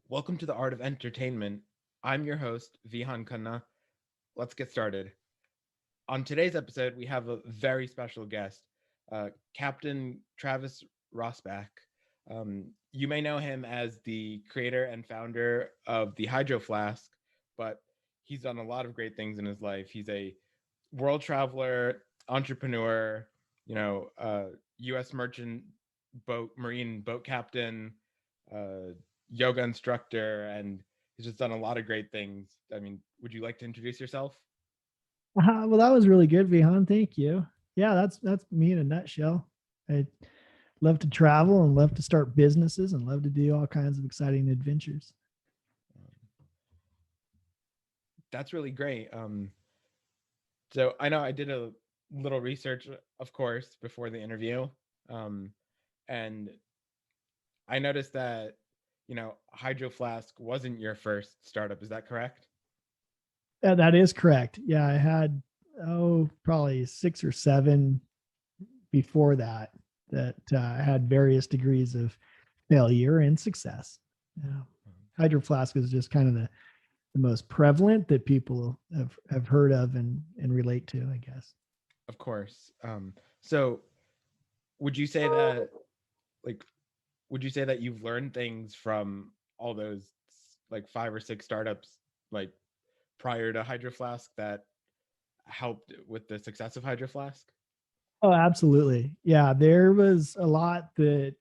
Welcome to the Art of Entertainment. I'm your host, Vihan Khanna. Let's get started. On today's episode, we have a very special guest, Captain Travis Rosbach. You may know him as the creator and founder of the Hydro Flask, but he's done a lot of great things in his life. He's a world traveler, entrepreneur, U.S. merchant marine boat captain, yoga instructor, and he's just done a lot of great things. I mean, would you like to introduce yourself? Well, that was really good, Vihan. Thank you. Yeah, that's me in a nutshell. I love to travel and love to start businesses and love to do all kinds of exciting adventures. That's really great. So I know I did a little research, of course, before the interview, and I noticed that Hydro Flask wasn't your first startup. Is that correct? That is correct. Yeah, I had probably 6 or 7 before that had various degrees of failure and success. Yeah. Hydro Flask is just kind of the most prevalent that people have heard of and relate to, I guess. Of course. So would you say that you've learned things from all those like 5 or 6 startups like prior to Hydro Flask that helped with the success of Hydro Flask? Oh, absolutely. Yeah, there was a lot that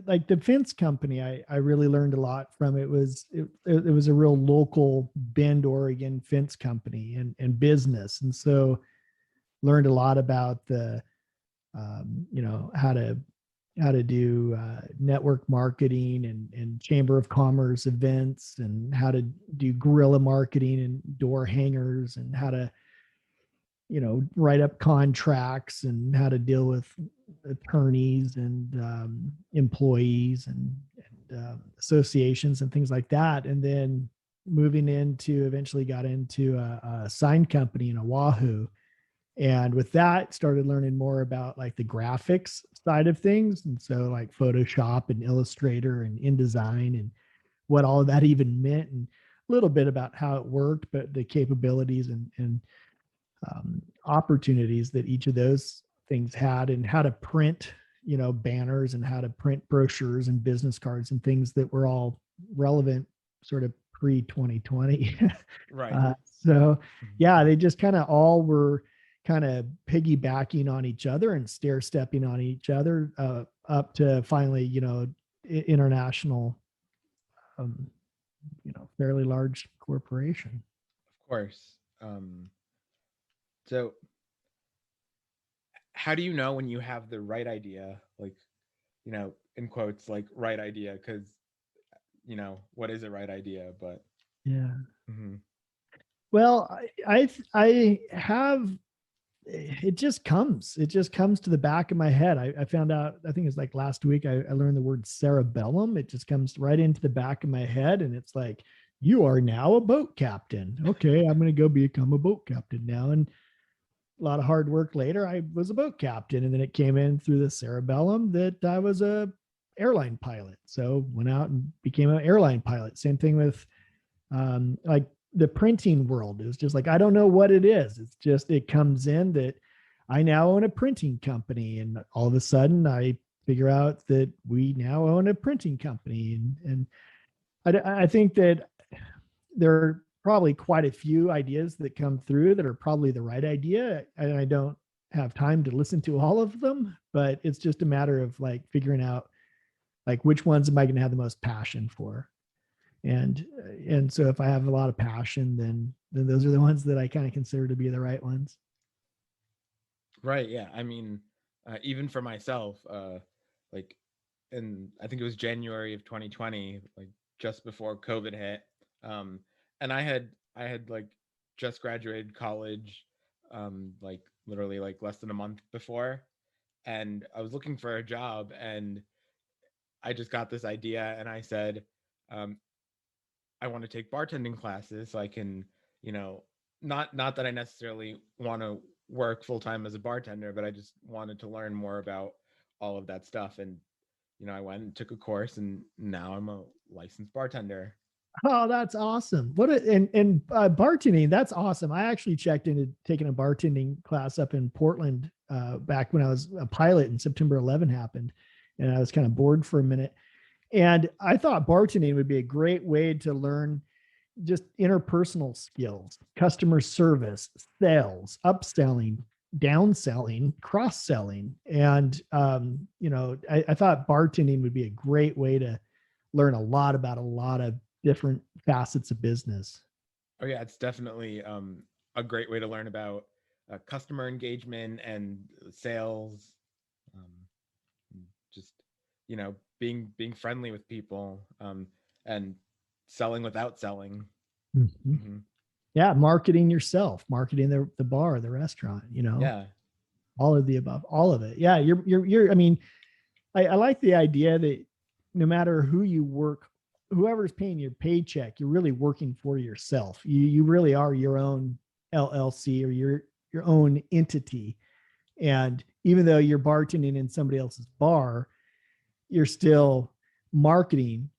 like the fence company I really learned a lot from. It was a real local Bend, Oregon fence company and business. And so learned a lot about the how to do network marketing and chamber of commerce events, and how to do guerrilla marketing and door hangers, and how to write up contracts, and how to deal with attorneys and employees and associations and things like that. And then eventually got into a sign company in Oahu. And with that, started learning more about like the graphics side of things. And so like Photoshop and Illustrator and InDesign and what all of that even meant, and a little bit about how it worked, but the capabilities and opportunities that each of those things had, and how to print, banners, and how to print brochures and business cards and things that were all relevant sort of pre 2020. Right. So yeah, they just kind of all were kind of piggybacking on each other and stair stepping on each other up to finally, international, fairly large corporation. Of course. So how do you know when you have the right idea, like, in quotes, like right idea? Because, what is a right idea? But Yeah. mm-hmm. Well, I have, it just comes to the back of my head. I found out, I think it's like last week, I learned the word cerebellum. It just comes right into the back of my head. And it's like, you are now a boat captain. Okay, I'm going to go become a boat captain now. And a lot of hard work later, I was a boat captain. And then it came in through the cerebellum that I was a airline pilot. So went out and became an airline pilot. Same thing with like the printing world. Is just like, I don't know what it is. It's just, it comes in that I now own a printing company. And all of a sudden I figure out that we now own a printing company. And I think that there are probably quite a few ideas that come through that are probably the right idea. And I don't have time to listen to all of them, but it's just a matter of like figuring out like which ones am I going to have the most passion for. And so if I have a lot of passion, then those are the ones that I kind of consider to be the right ones. Right. Yeah. I mean, even for myself, like I think it was January of 2020, like just before COVID hit. And I had like just graduated college, like literally like less than a month before. And I was looking for a job, and I just got this idea, and I said, um, I want to take bartending classes so I can, you know, not that I necessarily want to work full time as a bartender, but I just wanted to learn more about all of that stuff. And I went and took a course, and now I'm a licensed bartender. Oh, that's awesome. And bartending, that's awesome. I actually checked into taking a bartending class up in Portland back when I was a pilot and September 11 happened. And I was kind of bored for a minute. And I thought bartending would be a great way to learn just interpersonal skills, customer service, sales, upselling, downselling, cross selling. And, I thought bartending would be a great way to learn a lot about a lot of different facets of business. Oh yeah, it's definitely a great way to learn about customer engagement and sales. Just being friendly with people, and selling without selling. Mm-hmm. Mm-hmm. Yeah, marketing yourself, marketing the bar, the restaurant, Yeah. all of the above, all of it. Yeah, I mean, I like the idea that no matter who you work, whoever's paying your paycheck, you're really working for yourself. You really are your own LLC, or your own entity. And even though you're bartending in somebody else's bar, you're still marketing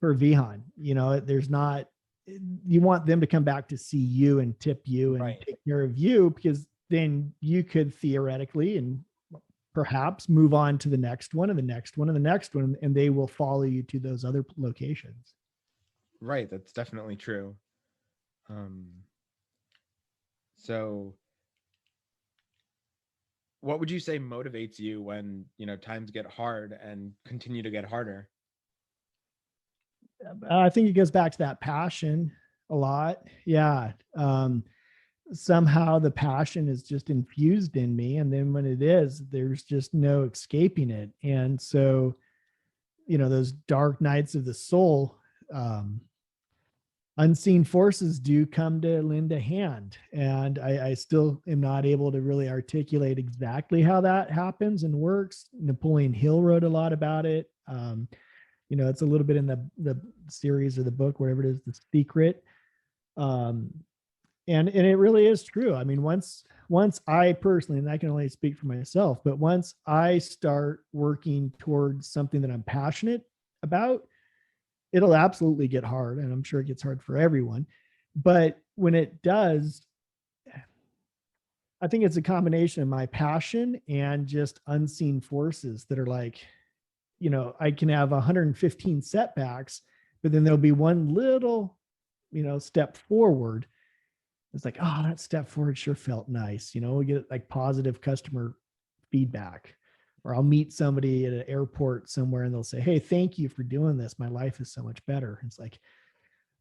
for Vihan. There's not, you want them to come back to see you and tip you and Right. take care of you, because then you could theoretically and perhaps move on to the next one and the next one and the next one, and they will follow you to those other locations. Right. That's definitely true. So what would you say motivates you when, times get hard and continue to get harder? I think it goes back to that passion a lot. Yeah. Somehow the passion is just infused in me. And then when it is, there's just no escaping it. And so, those dark nights of the soul, unseen forces do come to lend a hand. And I still am not able to really articulate exactly how that happens and works. Napoleon Hill wrote a lot about it. It's a little bit in the series or the book, whatever it is, The Secret. And it really is true. I mean, once I personally, and I can only speak for myself, but once I start working towards something that I'm passionate about, it'll absolutely get hard. And I'm sure it gets hard for everyone. But when it does, I think it's a combination of my passion and just unseen forces that are like, I can have 115 setbacks, but then there'll be one little, step forward. It's like, oh, that step forward sure felt nice. We get like positive customer feedback. Or I'll meet somebody at an airport somewhere and they'll say, hey, thank you for doing this. My life is so much better. It's like,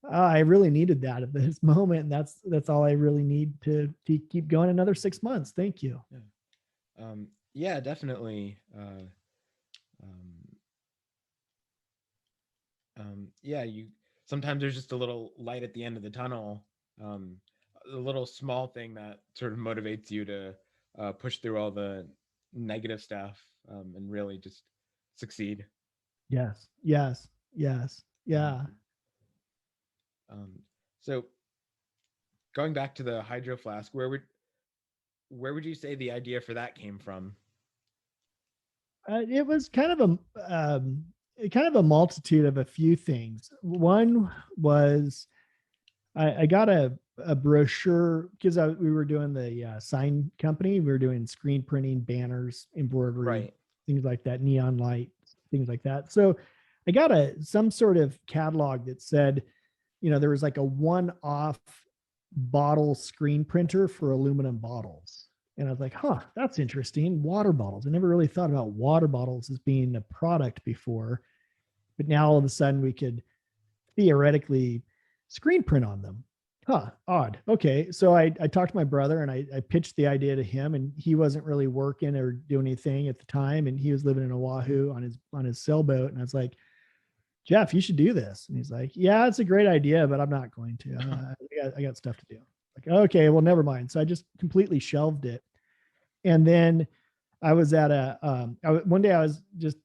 I really needed that at this moment. And that's all I really need to keep going another 6 months. Thank you. Yeah, definitely. Yeah, sometimes there's just a little light at the end of the tunnel, a little small thing that sort of motivates you to push through all the negative stuff, and really just succeed. Yes. Yes. Yes. Yeah. So going back to the Hydro Flask, where would you say the idea for that came from? It was kind of a multitude of a few things. One was I got a brochure because we were doing the sign company. We were doing screen printing, banners, embroidery, Right. things like that, neon light, things like that. So I got some sort of catalog that said, there was like a one-off bottle screen printer for aluminum bottles. And I was like, huh, that's interesting. Water bottles. I never really thought about water bottles as being a product before. But now all of a sudden we could theoretically screen print on them. Huh, odd. Okay. So I talked to my brother and I pitched the idea to him, and he wasn't really working or doing anything at the time. And he was living in Oahu on his sailboat. And I was like, Jeff, you should do this. And he's like, yeah, it's a great idea, but I'm not going to. I got stuff to do. Like, okay, well, never mind. So I just completely shelved it. And then I was at one day I was just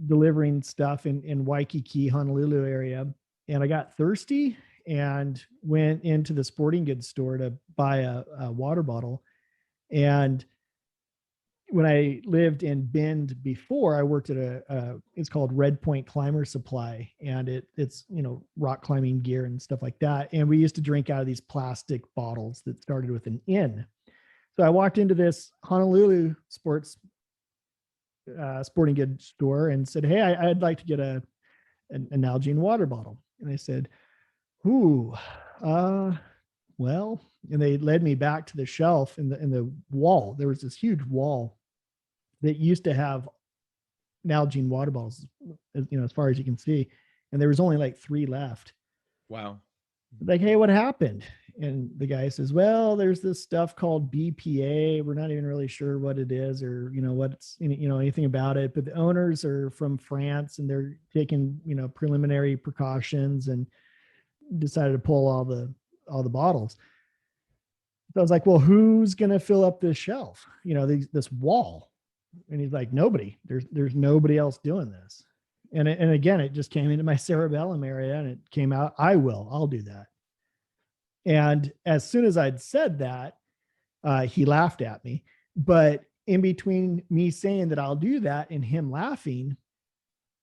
delivering stuff in Waikiki, Honolulu area, and I got thirsty. and went into the sporting goods store to buy a water bottle. And when I lived in Bend before, I worked at it's called Red Point Climber Supply, and it's rock climbing gear and stuff like that. And we used to drink out of these plastic bottles that started with an N. So I walked into this Honolulu sporting goods store and said, "Hey, I'd like to get an Nalgene water bottle." And they said, "Ooh, well," and they led me back to the shelf in the wall. There was this huge wall that used to have Nalgene water bottles, as far as you can see, and there was only like 3 left. Wow. Like, "Hey, what happened?" And the guy says, "Well, there's this stuff called BPA. We're not even really sure what it is or what's anything about it, but the owners are from France and they're taking preliminary precautions and decided to pull all the bottles." So I was like, "Well, who's going to fill up this shelf? This wall?" And he's like, "Nobody. There's nobody else doing this." And again, it just came into my cerebellum area and it came out, I'll do that. And as soon as I'd said that, he laughed at me. But in between me saying that I'll do that and him laughing,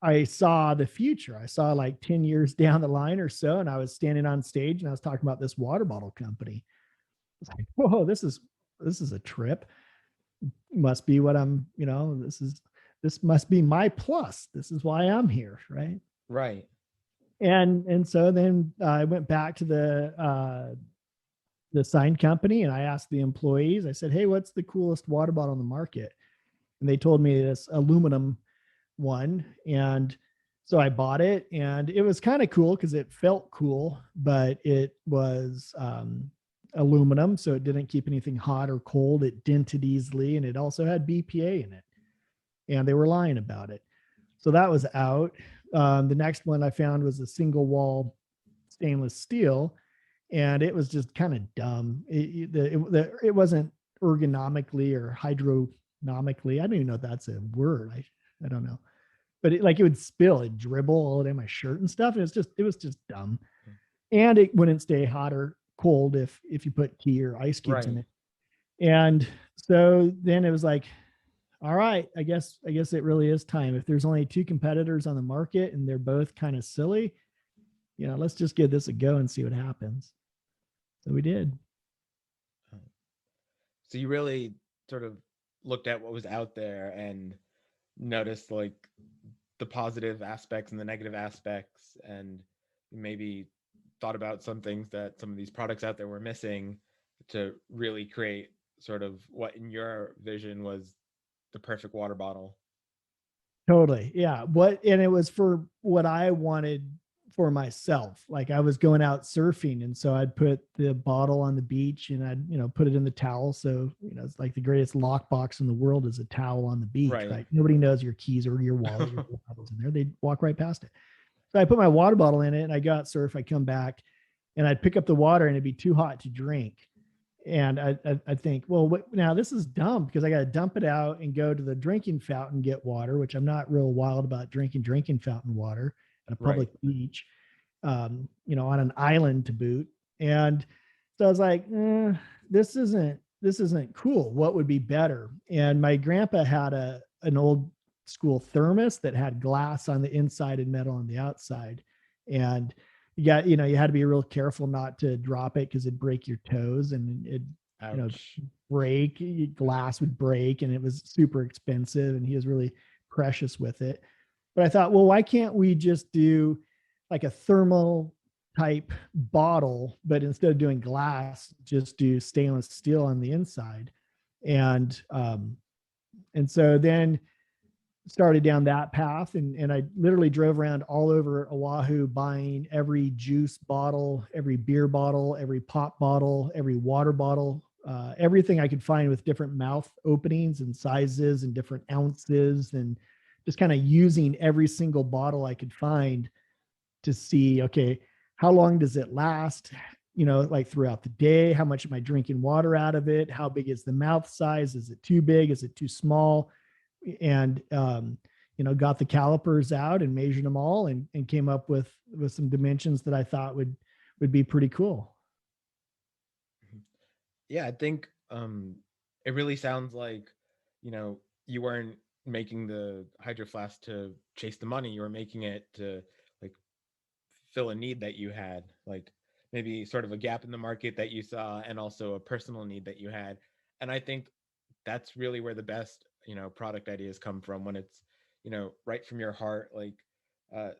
I saw the future. I saw like 10 years down the line or so, and I was standing on stage and I was talking about this water bottle company. It's like, whoa, this is a trip. Must be what I'm, this must be my plus. This is why I'm here, right? Right. And so then I went back to the sign company and I asked the employees, I said, "Hey, what's the coolest water bottle on the market?" And they told me this aluminum one. And so I bought it, and it was kind of cool because it felt cool, but it was aluminum, so it didn't keep anything hot or cold. It dented easily, and it also had BPA in it. And they were lying about it. So that was out. The next one I found was a single wall stainless steel, and it was just kind of dumb. It wasn't ergonomically or hydronomically. I don't even know if that's a word. I don't know, but it would spill, it'd dribble all in my shirt and stuff. And it was just dumb. And it wouldn't stay hot or cold if you put tea or ice cubes in it. And so then it was like, all right, I guess it really is time. If there's only 2 competitors on the market and they're both kind of silly, let's just give this a go and see what happens. So we did. So you really sort of looked at what was out there and noticed like the positive aspects and the negative aspects, and maybe thought about some things that some of these products out there were missing to really create sort of what in your vision was the perfect water bottle. Totally. Yeah. And it was for what I wanted for myself. Like I was going out surfing, and so I'd put the bottle on the beach and I'd put it in the towel. So, it's like the greatest lockbox in the world is a towel on the beach, right? Nobody knows your keys or your wallet, your bottles in there. They'd walk right past it. So I put my water bottle in it and I go out surf. I come back and I'd pick up the water and it'd be too hot to drink. And I think, well, now this is dumb because I got to dump it out and go to the drinking fountain, get water, which I'm not real wild about drinking fountain water at a public beach, on an island to boot. And so I was like, this isn't cool. What would be better? And my grandpa had an old school thermos that had glass on the inside and metal on the outside. And you had to be real careful not to drop it because it'd break your toes and it'd break, glass would break, and it was super expensive, and he was really precious with it. But I thought, well, why can't we just do like a thermal type bottle, but instead of doing glass, just do stainless steel on the inside? And so then started down that path, and I literally drove around all over Oahu buying every juice bottle, every beer bottle, every pop bottle, every water bottle, everything I could find with different mouth openings and sizes and different ounces, and just kind of using every single bottle I could find to see, okay, how long does it last? Like throughout the day, how much am I drinking water out of it? How big is the mouth size? Is it too big? Is it too small? And got the calipers out and measured them all and came up with some dimensions that I thought would would be pretty cool. Yeah, I think it really sounds like, you weren't making the Hydro Flask to chase the money. You were making it to like fill a need that you had, like maybe sort of a gap in the market that you saw, and also a personal need that you had. And I think that's really where the best, product ideas come from, when it's, right from your heart, like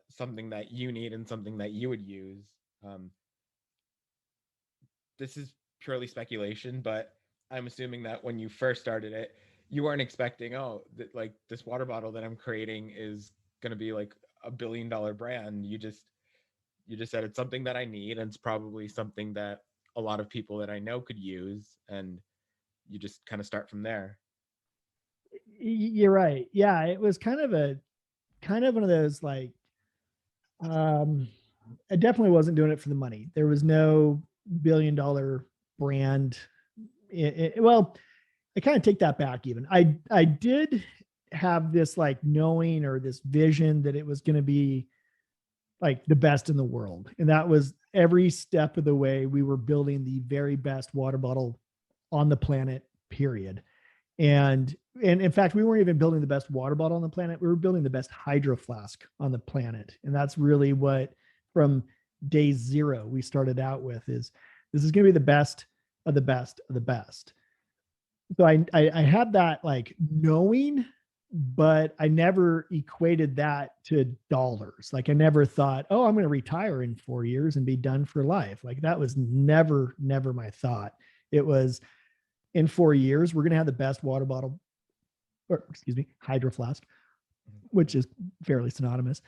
something that you need and something that you would use. Um, this is purely speculation, but I'm assuming that when you first started it, you weren't expecting, oh, like this water bottle that I'm creating is going to be like $1 billion brand. You just said it's something that I need, and it's probably something that a lot of people that I know could use, and you just kind of start from there. You're right. Yeah, it was kind of one of those like, um I definitely wasn't doing it for the money. There was no $1 billion brand. Well, I kind of take that back even. I did have this like knowing or this vision that it was going to be like the best in the world. And that was every step of the way we were building the very best water bottle on the planet, period. And in fact, we weren't even building the best water bottle on the planet. We were building the best hydro flask on the planet. And that's really what, from day zero, we started out with, is this is going to be the best of the best of the best. So I had that like knowing, but I never equated that to dollars. Like I never thought, oh, I'm going to retire in 4 years and be done for life. Like that was never my thought. It was, in 4 years, we're going to have the best water bottle, or excuse me, hydro flask, which is fairly synonymous,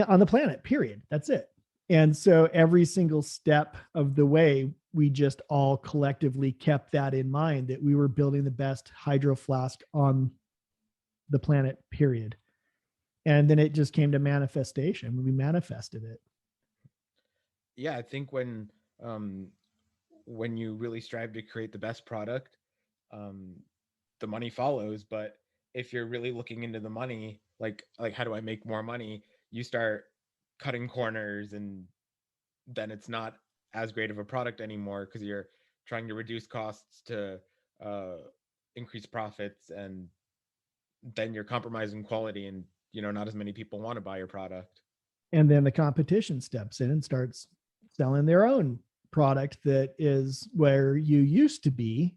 on the planet, period. That's it. And so every single step of the way, we just all collectively kept that in mind, that we were building the best hydro flask on the planet, period. And then it just came to manifestation. We manifested it. Yeah, I think um, when you really strive to create the best product, um, the money follows. But if you're really looking into the money, like how do I make more money, you start cutting corners, and then it's not as great of a product anymore, because you're trying to reduce costs to uh, increase profits, and then you're compromising quality, and not as many people want to buy your product. And then the competition steps in and starts selling their own product that is where you used to be,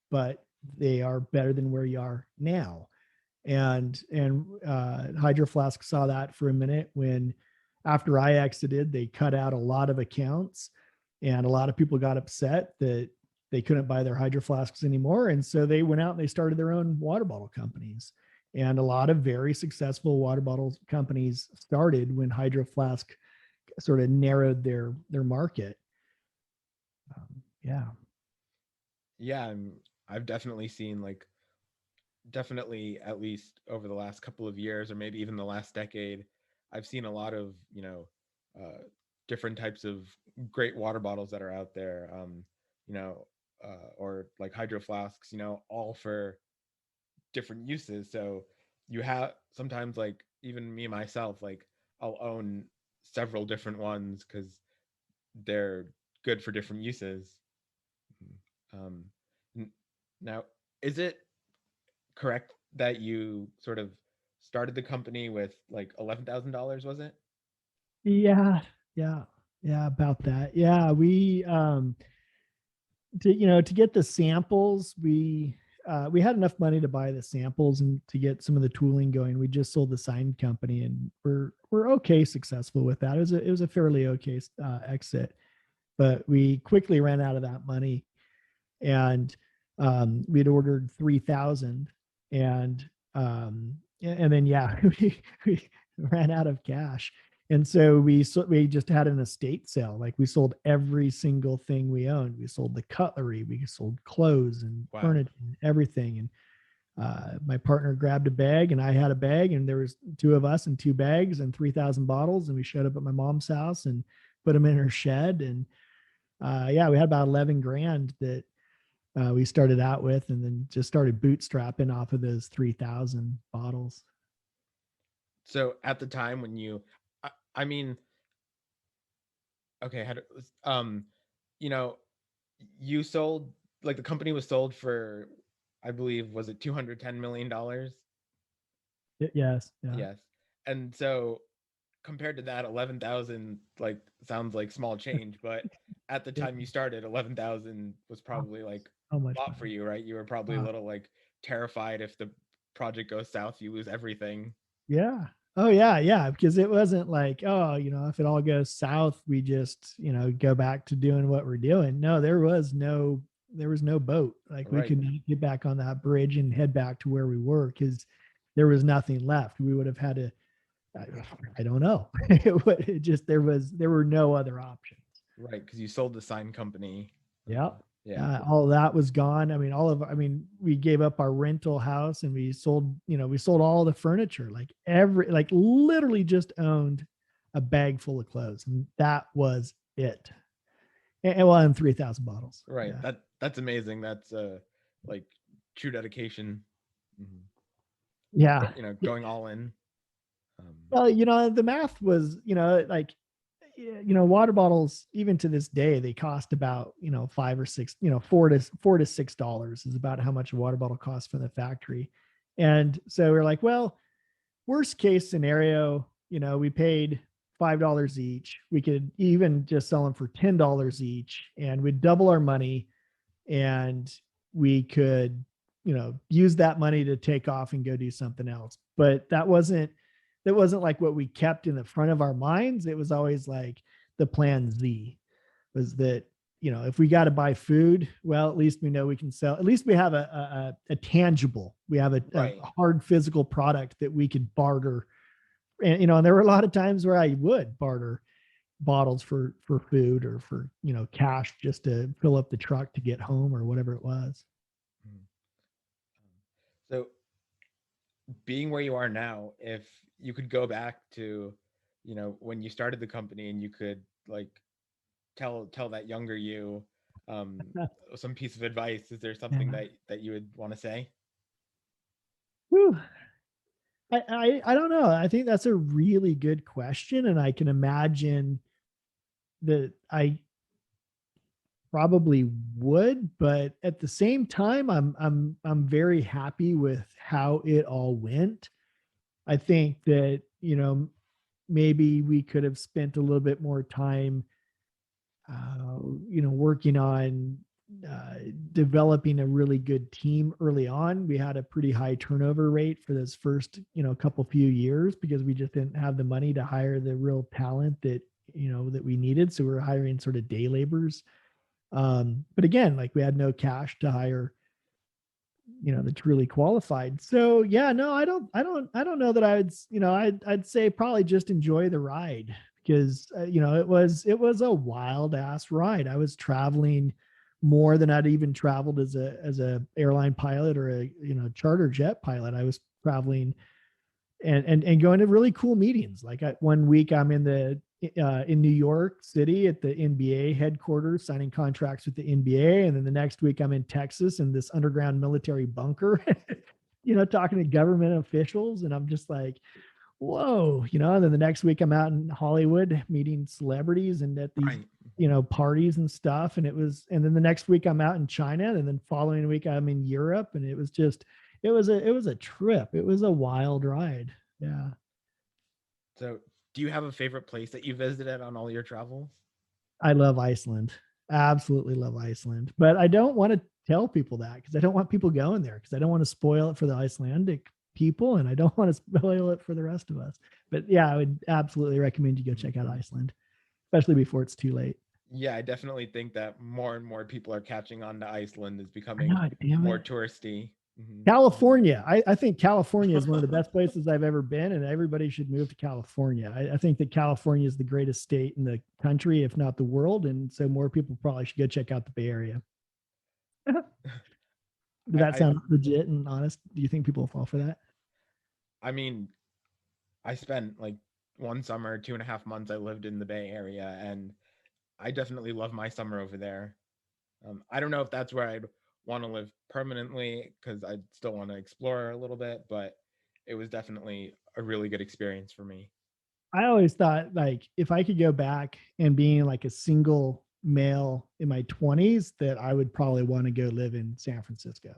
but they are better than where you are now. And Hydro Flask saw that for a minute when, after I exited, they cut out a lot of accounts, and a lot of people got upset that they couldn't buy their Hydro Flasks anymore. And so they went out and they started their own water bottle companies. And a lot of very successful water bottle companies started when Hydro Flask sort of narrowed their market. Yeah. Yeah, I've definitely seen, like, definitely, at least over the last couple of years, or maybe even the last decade, I've seen a lot of, different types of great water bottles that are out there. You know, or like hydro flasks, all for different uses. So you have sometimes, like, even me myself, like, I'll own several different ones because they're good for different uses. Um, Now, is it correct that you sort of started the company with like $11,000? Was it? Yeah. Yeah. Yeah. About that. Yeah. To get the samples, we had enough money to buy the samples and to get some of the tooling going. We just sold the sign company, and we're okay successful with that. It was a fairly okay exit, but we quickly ran out of that money. And we had ordered 3,000, and and then yeah, we ran out of cash. And so we just had an estate sale. Like we sold every single thing we owned. We sold the cutlery, we sold clothes and Wow. furniture and everything. And my partner grabbed a bag, and I had a bag, and there was two of us and two bags and 3,000 bottles. And we showed up at my mom's house and put them in her shed. And yeah, we had about 11 grand that we started out with, and then just started bootstrapping off of those 3,000 bottles. So at the time when I mean, Okay, you know, you sold, like, the company was sold for, I believe, was it $210 million? Yes, yeah. Yes. And so compared to that, 11,000 like sounds like small change, but at the It time you started, 11,000 was was probably like so a much lot for money. you, right? You were probably a Uh, little like terrified if the project goes south, you lose everything. yeah. Oh yeah, yeah. Because it wasn't like, oh, if it all goes south, we just, go back to doing what we're doing. No, there was no boat. Like we Right. could not get back on that bridge and head back to where we were because there was nothing left. We would have had to, I, I don't know. There were no other options. Right, because you sold the sign company. Yeah. Yeah. All that was gone. We gave up our rental house and we sold all the furniture, like literally just owned a bag full of clothes. And that was it. And well, and 3,000 bottles. Right. Yeah. That's amazing. That's like true dedication. Mhm. Yeah. Going all in. Well, the math was, water bottles, even to this day, they cost about, five or six, $4 to $6 is about how much a water bottle costs from the factory. And so we're like, well, worst case scenario, we paid $5 each. We could even just sell them for $10 each and we'd double our money and we could, use that money to take off and go do something else. But that wasn't like what we kept in the front of our minds. It was always like the plan Z was that, if we got to buy food, well, at least we know we can sell. At least we have a tangible, we have a Right. hard physical product that we could barter. And there were a lot of times where I would barter bottles for food or for cash just to fill up the truck to get home or whatever it was. Mhm. So being where you are now, if you could go back to, when you started the company and you could like tell that younger you um some piece of advice, is there something Yeah. that you would want to say? Whew. I don't know. I think that's a really good question, and I can imagine that I probably would, but at the same time, I'm very happy with how it all went. I think that maybe we could have spent a little bit more time working on uh, developing a really good team early on. We had a pretty high turnover rate for this first, couple few years because we just didn't have the money to hire the real talent that we needed. So we were hiring sort of day laborers. But again, like we had no cash to hire, that's really qualified. So yeah, no, I don't know that I would, I'd say probably just enjoy the ride because, it was a wild ass ride. I was traveling more than I'd even traveled as a airline pilot or a, charter jet pilot. I was traveling and going to really cool meetings. Like one week I'm in New York City at the NBA headquarters signing contracts with the NBA, and then the next week I'm in Texas in this underground military bunker, talking to government officials, and I'm just like, whoa, and then the next week I'm out in Hollywood meeting celebrities and at these Right. parties and stuff, and then the next week I'm out in China, and then following week I'm in Europe, and it was just it was a trip. It was a wild ride. Yeah. So do you have a favorite place that you visited on all your travels? I love Iceland. Absolutely love Iceland. But I don't want to tell people that because I don't want people going there because I don't want to spoil it for the Icelandic people and I don't want to spoil it for the rest of us. But yeah, I would absolutely recommend you go check out Iceland, especially before it's too late. Yeah, I definitely think that more and more people are catching on to Iceland, is I becoming know, damn more it. touristy. Mhm. California. I think California is one of the best places I've ever been, and everybody should move to California. I think that California is the greatest state in the country, if not the world. And so more people probably should go check out the Bay Area. Does that I sound legit and honest? Do you think people will fall for that? I mean, I spent like one summer, 2.5 months, I lived in the Bay Area, and I definitely love my summer over there. I don't know if that's where I'd want to live permanently because I'd still want to explore a little bit, but it was definitely a really good experience for me. I always thought like if I could go back and being like a single male in my 20s, that I would probably want to go live in San Francisco.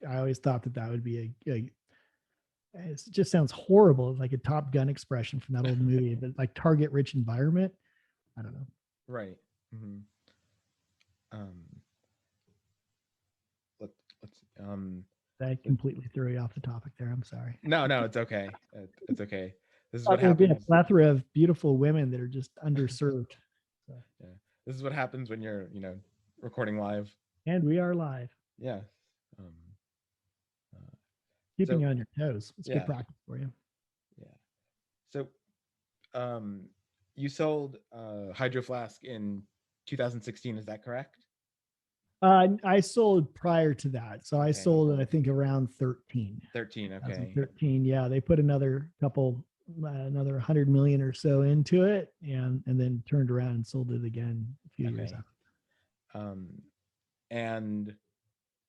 I always thought that that would be it just sounds horrible. It's like a Top Gun expression from that old movie, but like target rich environment. I don't know. Right. Hmm. Um, let, let's I completely threw you off the topic there. I'm sorry. no, no, it's okay. It's okay. This is what Thought there would be a happens. plethora of beautiful women that are just underserved. So, Yeah. This is what happens when you're, recording live. and we are live, Yeah. Um, uh, keeping so you on your toes. It's good yeah, practice for you. yeah. So um, you sold Hydro Flask in 2016. Is that correct? I sold prior to that. So I Okay. sold it, I think, around 13. 13. Okay. 2013. Yeah, they put another couple, another 100 million or so into it, and then turned around and sold it again a few years Okay. after. Um, and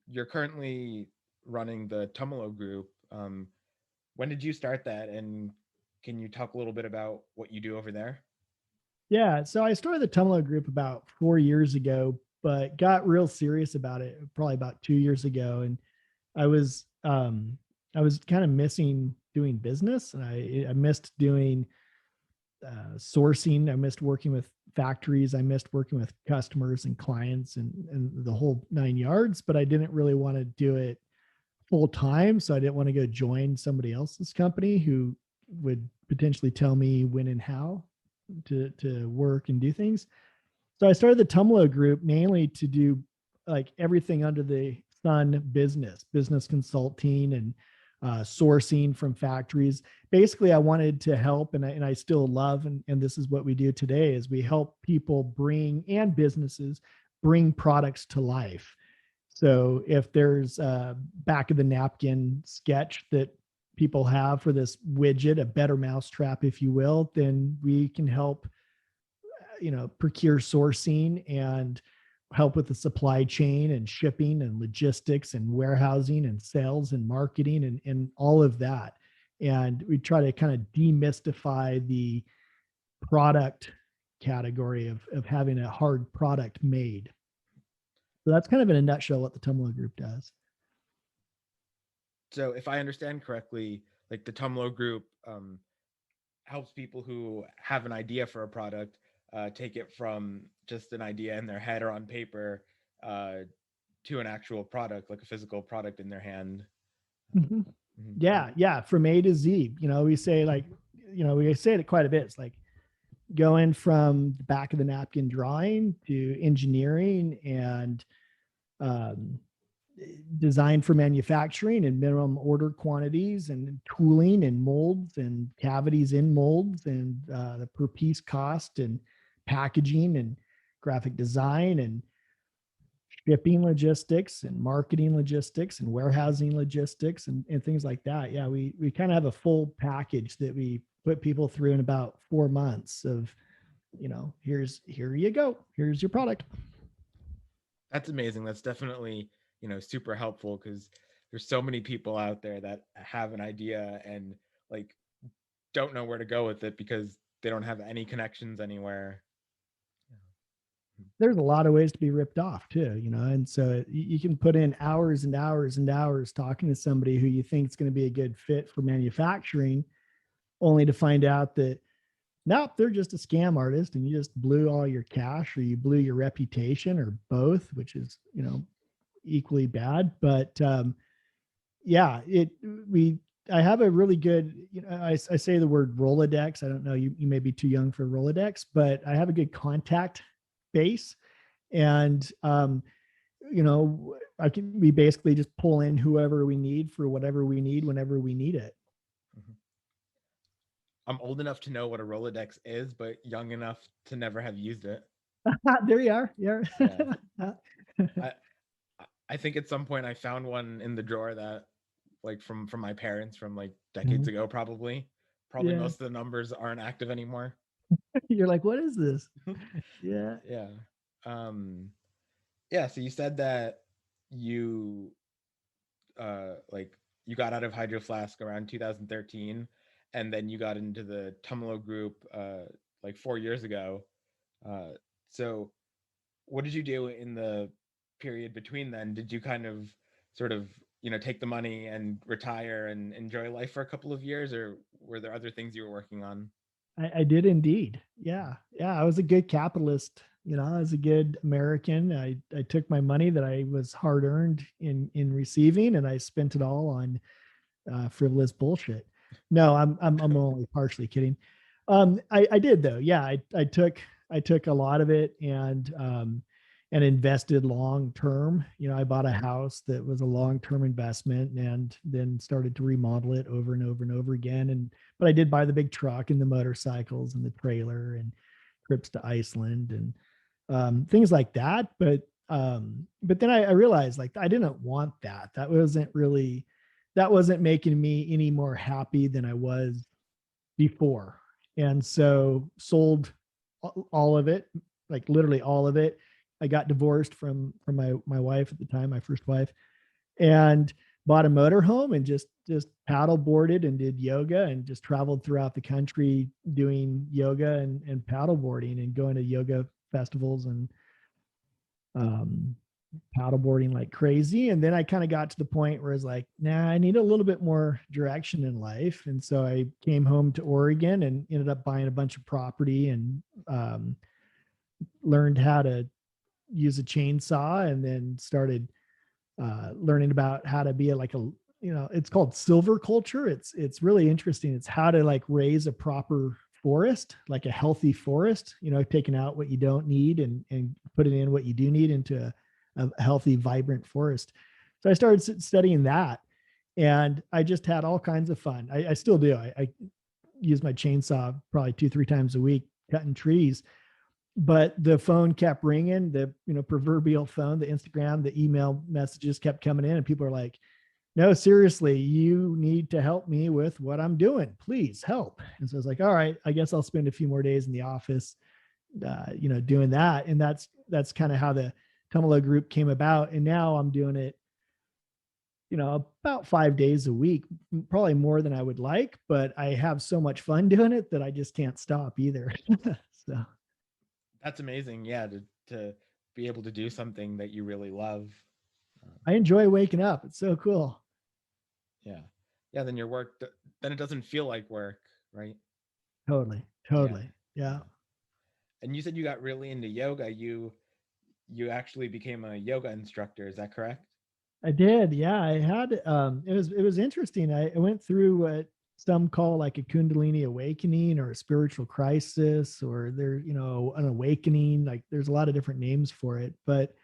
you're currently running the Tumelo Group. When did you start that? And can you talk a little bit about what you do over there? Yeah, so I started the Tumelo Group about 4 years ago, but got real serious about it probably about 2 years ago, and I was um, I was kind of missing doing business, and I missed doing sourcing. I missed working with factories. I missed working with customers and clients and the whole 9 yards, but I didn't really want to do it full time. So I didn't want to go join somebody else's company who would potentially tell me when and how to work and do things. So I started the Tumelo Group mainly to do like everything under the sun business consulting and sourcing from factories. Basically, I wanted to help, and I still love, and this is what we do today: is we help people bring and businesses bring products to life. So if there's a back of the napkin sketch that people have for this widget, a better mousetrap, if you will, then we can help procure sourcing and help with the supply chain and shipping and logistics and warehousing and sales and marketing and all of that. And we try to kind of demystify the product category of having a hard product made. So that's kind of in a nutshell what the Tumelo Group does. So if I understand correctly, like the Tumelo Group helps people who have an idea for a product take it from just an idea in their head or on paper uh, to an actual product, like a physical product in their hand. Mhm. Mhm. Yeah, from A to Z. We say like, we say it quite a bit. It's like going from the back of the napkin drawing to engineering and um, design for manufacturing and minimum order quantities and tooling and molds and cavities in molds and the per piece cost and packaging and graphic design and shipping logistics and marketing logistics and warehousing logistics and things like that. Yeah, we kind of have a full package that we put people through in about 4 months of, here you go, here's your product. That's amazing. That's definitely, super helpful because there's so many people out there that have an idea and like don't know where to go with it because they don't have any connections anywhere. There's a lot of ways to be ripped off too, and so you can put in hours and hours and hours talking to somebody who you think is going to be a good fit for manufacturing, only to find out that nope, they're just a scam artist and you just blew all your cash or you blew your reputation or both, which is, equally bad. But yeah, we I have a really good, I say the word Rolodex. I don't know, you may be too young for Rolodex, but I have a good contact base. And we basically just pull in whoever we need for whatever we need whenever we need it. Mhm. I'm old enough to know what a Rolodex is, but young enough to never have used it. There you are. Yeah. Yeah. I I think at some point I found one in the drawer that like from my parents from like decades Mhm. ago probably. Probably Yeah. most of the numbers aren't active anymore. You're like, what is this? Yeah. Yeah. Um yeah, so you said that you like you got out of Hydro Flask around 2013 and then you got into the Tumelo Group like 4 years ago. Uh, so, what did you do in the period between then? Did you kind of sort of take the money and retire and enjoy life for a couple of years, or were there other things you were working on? I did indeed. Yeah. Yeah. I was a good capitalist. I was a good American. I took my money that I was hard earned in receiving, and I spent it all on frivolous bullshit. No, I'm only partially kidding. I did though. Yeah, I took a lot of it and invested long term. I bought a house that was a long term investment, and then started to remodel it over and over and over again. But I did buy the big truck and the motorcycles and the trailer and trips to Iceland and things like that. But then I realized, like, I didn't want that. That wasn't making me any more happy than I was before. And so sold all of it, like literally all of it. I got divorced from my wife at the time, my first wife, and bought a motorhome and just paddle boarded and did yoga and just traveled throughout the country doing yoga and paddle boarding and going to yoga festivals and um, paddleboarding like crazy. And then I kind of got to the point where I was like, nah, I need a little bit more direction in life. And so I came home to Oregon and ended up buying a bunch of property and learned how to use a chainsaw, and then started learning about how to be it's called silver culture. It's really interesting. It's how to like raise a proper forest, like a healthy forest, taking out what you don't need and putting in what you do need into a healthy, vibrant forest. So I started studying that, and I just had all kinds of fun. I still do. I use my chainsaw probably 2-3 times a week cutting trees, but the phone kept ringing, the proverbial phone, the Instagram, the email messages kept coming in, and people are like, no, seriously, you need to help me with what I'm doing. Please help. And so I was like, all right, I guess I'll spend a few more days in the office, doing that. And that's kind of how the Tumelo Group came about. And now I'm doing it, about 5 days a week, probably more than I would like, but I have so much fun doing it that I just can't stop either. So That's amazing. Yeah, to be able to do something that you really love. I enjoy waking up. It's so cool. Yeah, yeah. Then your work, then it doesn't feel like work, right? Totally. Yeah, Totally. Yeah. yeah. And you said you got really into yoga. You actually became a yoga instructor. Is that correct? I did. Yeah, I had it was interesting. I went through what some call like a Kundalini awakening or a spiritual crisis, or an awakening. Like there's a lot of different names for it, but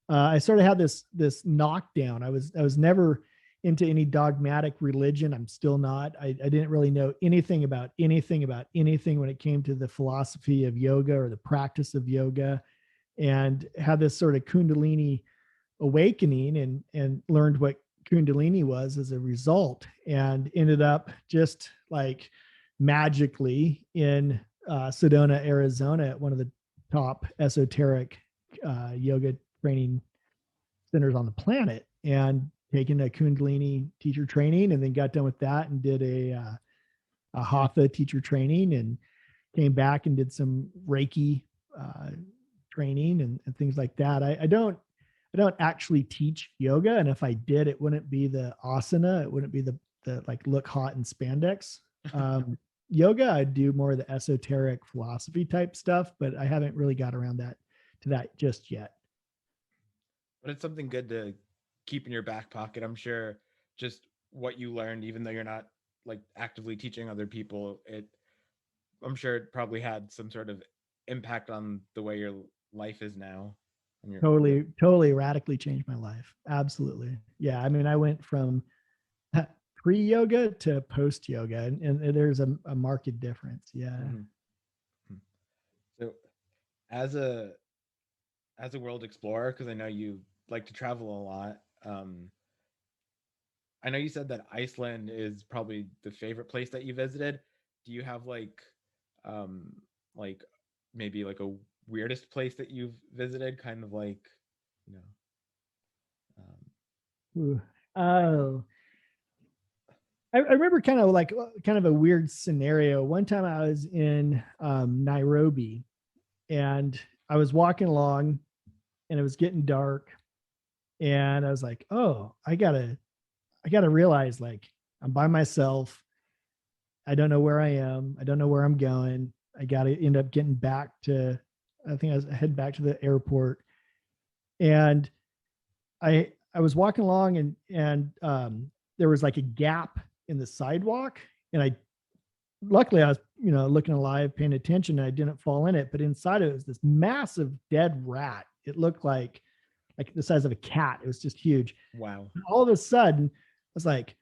I sort of had this knockdown. I was never into any dogmatic religion. I'm still not. I didn't really know anything about anything when it came to the philosophy of yoga or the practice of yoga, and had this sort of Kundalini awakening and learned what Kundalini was as a result, and ended up just like magically in Sedona, Arizona, at one of the top esoteric yoga training centers on the planet, and taken a Kundalini teacher training, and then got done with that and did a Hatha teacher training, and came back and did some Reiki training and things like that. I don't actually teach yoga, and if I did, it wouldn't be the asana. It wouldn't be the like look hot in spandex. Yoga, I do more of the esoteric philosophy type stuff, but I haven't really got around to that just yet. But it's something good to keep in your back pocket. I'm sure just what you learned, even though you're not like actively teaching other people, I'm sure it probably had some sort of impact on the way your life is now. And your Totally radically changed my life. Absolutely. Yeah. I mean, I went from pre yoga to post yoga, and there's a marked difference. Yeah. Mhm. So as a as a world explorer, because I know you like to travel a lot. I know you said that Iceland is probably the favorite place that you visited. Do you have um, like maybe like a weirdest place that you've visited? Kind of like, you know, um, Ooh. Oh, I remember kind of a weird scenario. One time I was in Nairobi, and I was walking along, and it was getting dark, and I was like, oh, I gotta realize, like, I'm by myself. I don't know where I am. I don't know where I'm going. I gotta end up getting back to, I think I was head back to the airport. And I was walking along, and there was like a gap in the sidewalk, and I luckily I was, looking alive, paying attention, and I didn't fall in it. But inside of it was this massive dead rat. It looked like the size of a cat. It was just huge. Wow. And all of a sudden, I was like,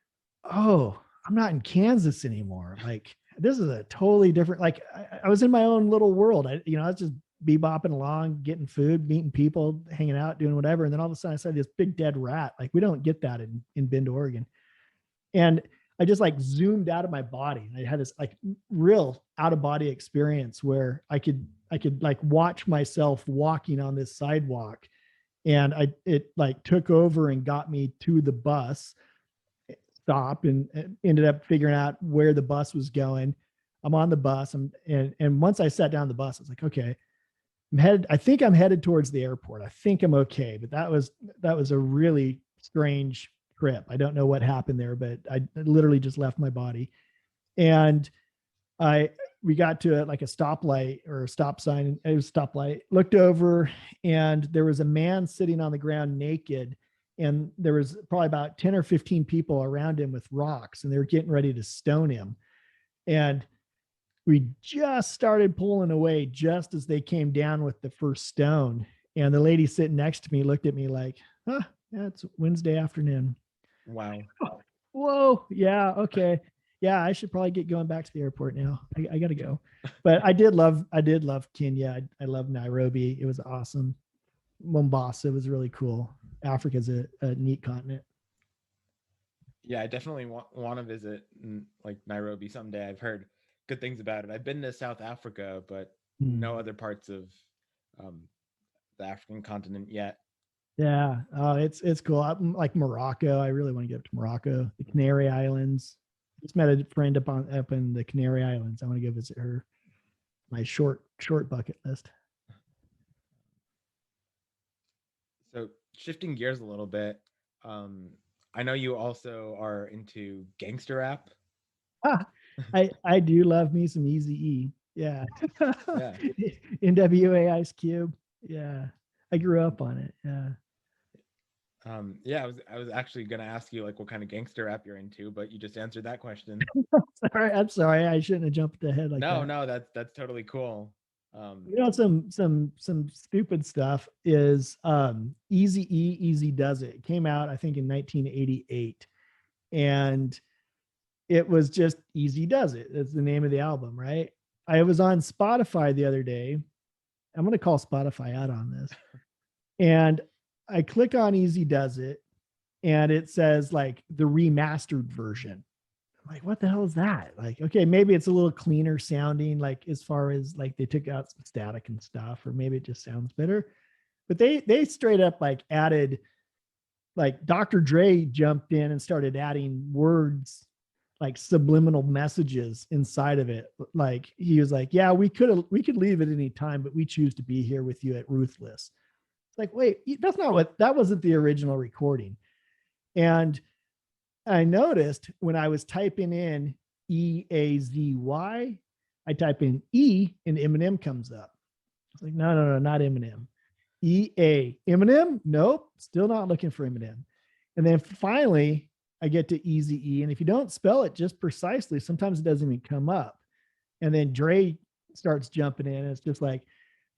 oh, I'm not in Kansas anymore. Like, this is a totally different, like, I was in my own little world. I was just bebopping along, getting food, meeting people, hanging out, doing whatever. And then all of a sudden I saw this big dead rat. Like, we don't get that in Bend, Oregon. And I just like zoomed out of my body. I had this like real out of body experience where I could like watch myself walking on this sidewalk, and it like took over and got me to the bus stop, and ended up figuring out where the bus was going. I'm on the bus, and once I sat down the bus, I was like, okay, I think I'm headed towards the airport. I think I'm okay. But that was a really strange trip. I don't know what happened there, but I literally just left my body. And we got to like a stoplight or a stop sign, and it was a stoplight, looked over, and there was a man sitting on the ground naked. And there was probably about 10 or 15 people around him with rocks, and they were getting ready to stone him. And we just started pulling away just as they came down with the first stone. And the lady sitting next to me looked at me like, huh, yeah, it's Wednesday afternoon. Wow. Whoa. Yeah. Okay. Yeah. I should probably get going back to the airport now. I got to go. But I did love Kenya. I love Nairobi. It was awesome. Mombasa was really cool. Africa's a neat continent. Yeah, I definitely want to visit like Nairobi someday. I've heard good things about it. I've been to South Africa, but no other parts of um, the African continent yet. Yeah. Oh, it's cool. Like Morocco. I really want to get up to Morocco, the Canary Islands. Just met a friend up in the Canary Islands. I want to go visit her. My short bucket list. So shifting gears a little bit, I know you also are into gangster rap. Ah, I do love me some Easy E. Yeah. Yeah. NWA Ice Cube. Yeah. I grew up on it. Yeah. Yeah, I was actually gonna ask you like what kind of gangster rap you're into, but you just answered that question. I'm sorry. I shouldn't have jumped ahead like that. No, that's totally cool. Some stupid stuff is Easy E, Easy Does It. It came out, I think, in 1988. And it was just Easy Does It. That's the name of the album, right? I was on Spotify the other day. I'm going to call Spotify out on this. And I click on Easy Does It, and it says like the remastered version. I'm like, what the hell is that? Like, okay, maybe it's a little cleaner sounding, like as far as like they took out some static and stuff, or maybe it just sounds better. But they straight up like added, like Dr. Dre jumped in and started adding words, like subliminal messages inside of it. Like he was like, yeah, we could leave at any time, but we choose to be here with you at Ruthless. It's like, wait, that wasn't the original recording. And I noticed when I was typing in EAZY, I type in E and Eminem comes up. It's like, no, not Eminem. EA Eminem? Nope, still not looking for Eminem. And then finally, I get to Easy E, and if you don't spell it just precisely, sometimes it doesn't even come up. And then Dre starts jumping in, and it's just like,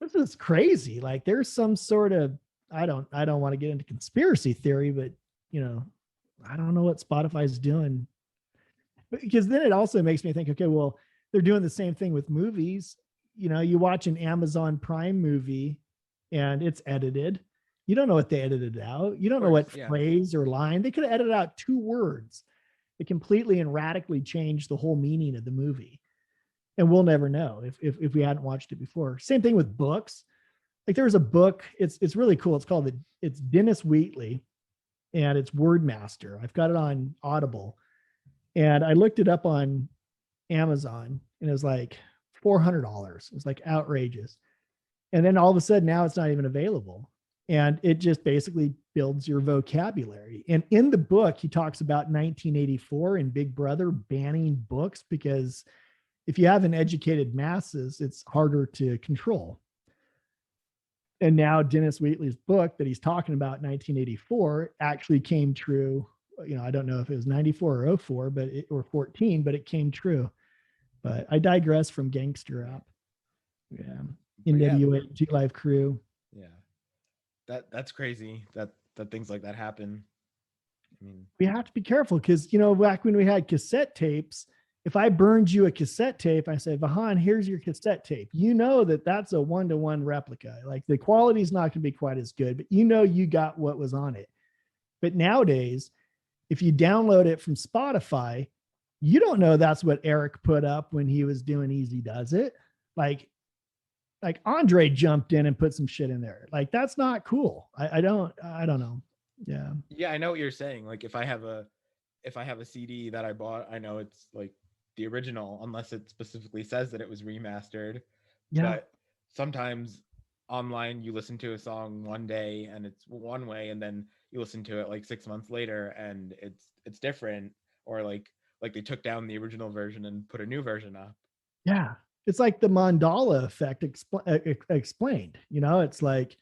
this is crazy. Like there's some sort of, I don't want to get into conspiracy theory, but I don't know what Spotify's doing. Because then it also makes me think, okay, well, they're doing the same thing with movies. You watch an Amazon Prime movie and it's edited. You don't know what they edited out. You don't know what phrase or line. They could have edited out 2 words. It completely and radically changed the whole meaning of the movie. And we'll never know if we hadn't watched it before. Same thing with books. Like there's a book, it's really cool. It's Dennis Wheatley, and it's Wordmaster. I've got it on Audible. And I looked it up on Amazon and it was like $400. It was like outrageous. And then all of a sudden now it's not even available. And it just basically builds your vocabulary. And in the book, he talks about 1984 and Big Brother banning books because if you have an educated masses, it's harder to control. And now Dennis Wheatley's book that he's talking about, 1984, actually came true. You know, I don't know if it was 94 or 04, or 14, but it came true. But I digress from Gangster up. Yeah. NWA, G Live Crew. Yeah. That's crazy that things like that happen. I mean, we have to be careful because, you know, back when we had cassette tapes, if I burned you a cassette tape, I said, Vahan, here's your cassette tape. You know that that's a one-to-one replica. Like the quality is not going to be quite as good, but you know you got what was on it. But nowadays, if you download it from Spotify, you don't know that's what Eric put up when he was doing Easy Does It. Like Andre jumped in and put some shit in there. Like that's not cool. I don't know. Yeah. Yeah, I know what you're saying. Like if I have a CD that I bought, I know it's like the original unless it specifically says that it was remastered. Yeah. But sometimes online you listen to a song one day and it's one way, and then you listen to it like 6 months later and it's different, or like they took down the original version and put a new version up. Yeah. It's like the mandala effect explained. You know, it's like,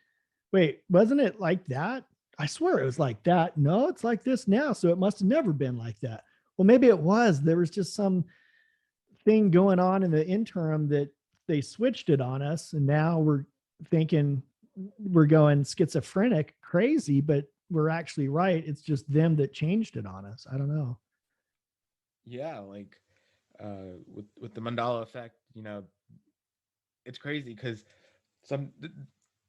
wait, wasn't it like that? I swear it was like that. No, it's like this now. So it must have never been like that. Well, maybe it was. There was just some thing going on in the interim that they switched it on us. And now we're thinking we're going schizophrenic crazy, but we're actually right. It's just them that changed it on us. I don't know. Yeah, like with the mandala effect, you know, it's crazy because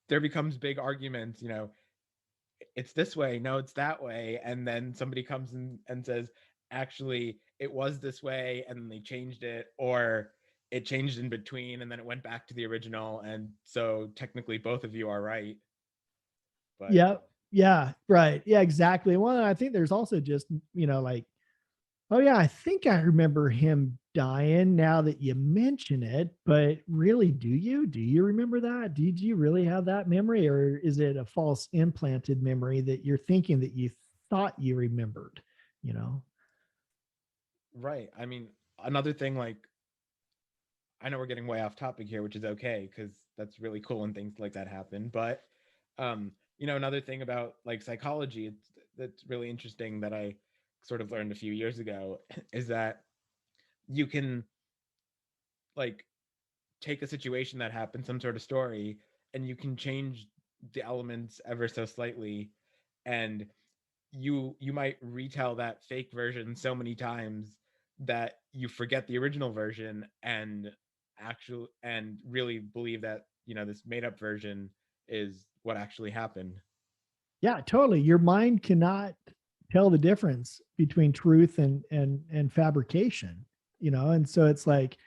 there becomes big arguments, you know, it's this way, no, it's that way, and then somebody comes in and says, actually, it was this way, and then they changed it, or it changed in between, and then it went back to the original, and so technically both of you are right. But yeah, right, yeah, exactly. Well, I think there's also just, you know, like, oh yeah, I think I remember him dying now that you mention it, but really, do you remember that? Did you really have that memory, or is it a false implanted memory that you're thinking that you thought you remembered, you know? right, I mean, another thing, like, I know we're getting way off topic here, which is okay because that's really cool when things like that happen, but you know, another thing about like psychology that's really interesting that I sort of learned a few years ago is that you can like take a situation that happened, some sort of story, and you can change the elements ever so slightly, and you might retell that fake version so many times that you forget the original version and really believe that, you know, this made up version is what actually happened. Yeah, totally. Your mind cannot tell the difference between truth and fabrication, you know? And so it's like,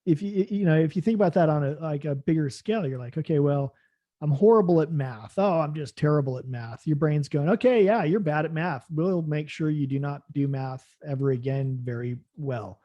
if you think about that on a bigger scale, you're like, okay, well, I'm horrible at math. Oh, I'm just terrible at math. Your brain's going, okay, yeah, you're bad at math. We'll make sure you do not do math ever again very well,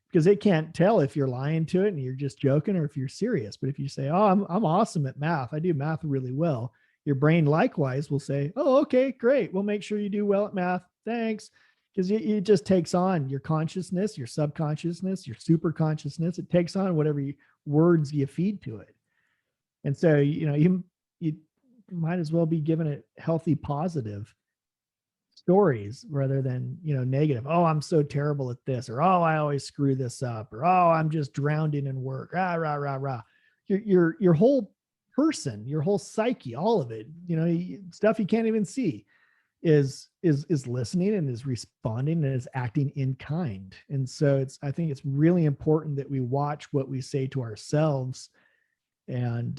because it can't tell if you're lying to it and you're just joking or if you're serious. But if you say, oh, I'm awesome at math, I do math really well, your brain likewise will say, oh, okay, great. We'll make sure you do well at math. Thanks. Because it just takes on your consciousness, your subconsciousness, your super consciousness. It takes on whatever words you feed to it. And so, you know, you might as well be given it healthy, positive stories rather than, you know, negative. Oh, I'm so terrible at this, or oh, I always screw this up, or oh, I'm just drowned in work. Rah, rah, rah, rah. Your whole person, your whole psyche, all of it, you know, stuff you can't even see is listening and is responding and is acting in kind. And so I think it's really important that we watch what we say to ourselves and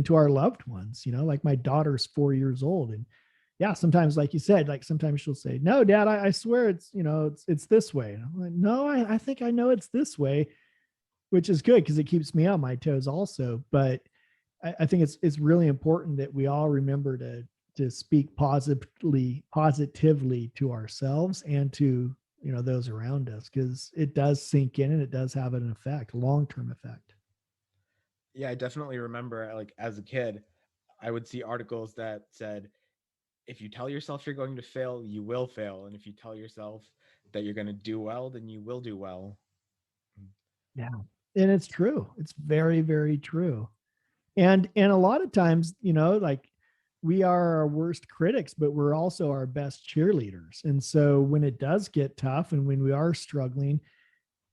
to our loved ones. You know, like my daughter's 4 years old, and yeah, sometimes, like you said, like sometimes she'll say, no, Dad, I swear it's, you know, it's this way. And I'm like, no, I think I know it's this way, which is good because it keeps me on my toes also. But I think it's really important that we all remember to speak positively to ourselves and to those around us, because it does sink in and it does have an effect, long-term effect. Yeah, I definitely remember like as a kid, I would see articles that said if you tell yourself you're going to fail, you will fail, and if you tell yourself that you're going to do well, then you will do well. Yeah. And it's true. It's very, very true. And a lot of times, like, we are our worst critics, but we're also our best cheerleaders. And so when it does get tough and when we are struggling,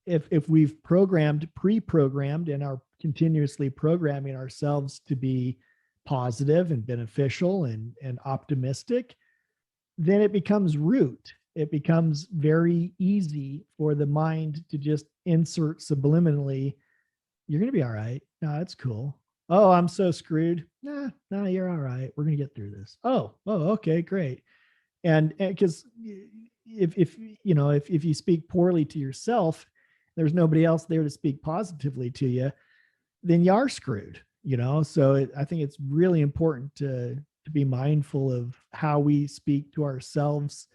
if we've pre-programmed and are continuously programming ourselves to be positive and beneficial and optimistic, then it becomes root. It becomes very easy for the mind to just insert subliminally, you're going to be all right. No, it's cool. Oh, I'm so screwed. Nah, no, you're all right. We're going to get through this. Okay, great. And because if if you speak poorly to yourself, there's nobody else there to speak positively to you, then you are screwed. So I think it's really important to be mindful of how we speak to ourselves,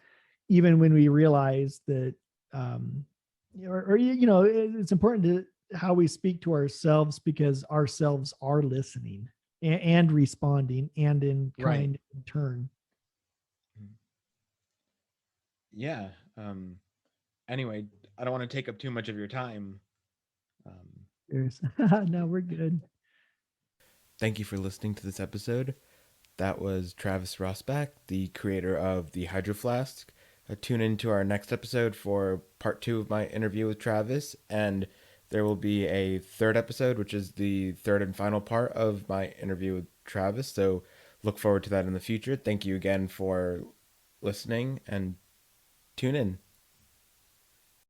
even when we realize that, um, it's important to how we speak to ourselves, because ourselves are listening and responding, and in Right. kind in turn. Yeah. Anyway, I don't want to take up too much of your time. There's no, we're good. Thank you for listening to this episode. That was Travis Rosbach, the creator of the Hydro Flask. Tune in to our next episode for part 2 of my interview with Travis, and there will be a third episode, which is the third and final part of my interview with Travis. So look forward to that in the future. Thank you again for listening, and tune in.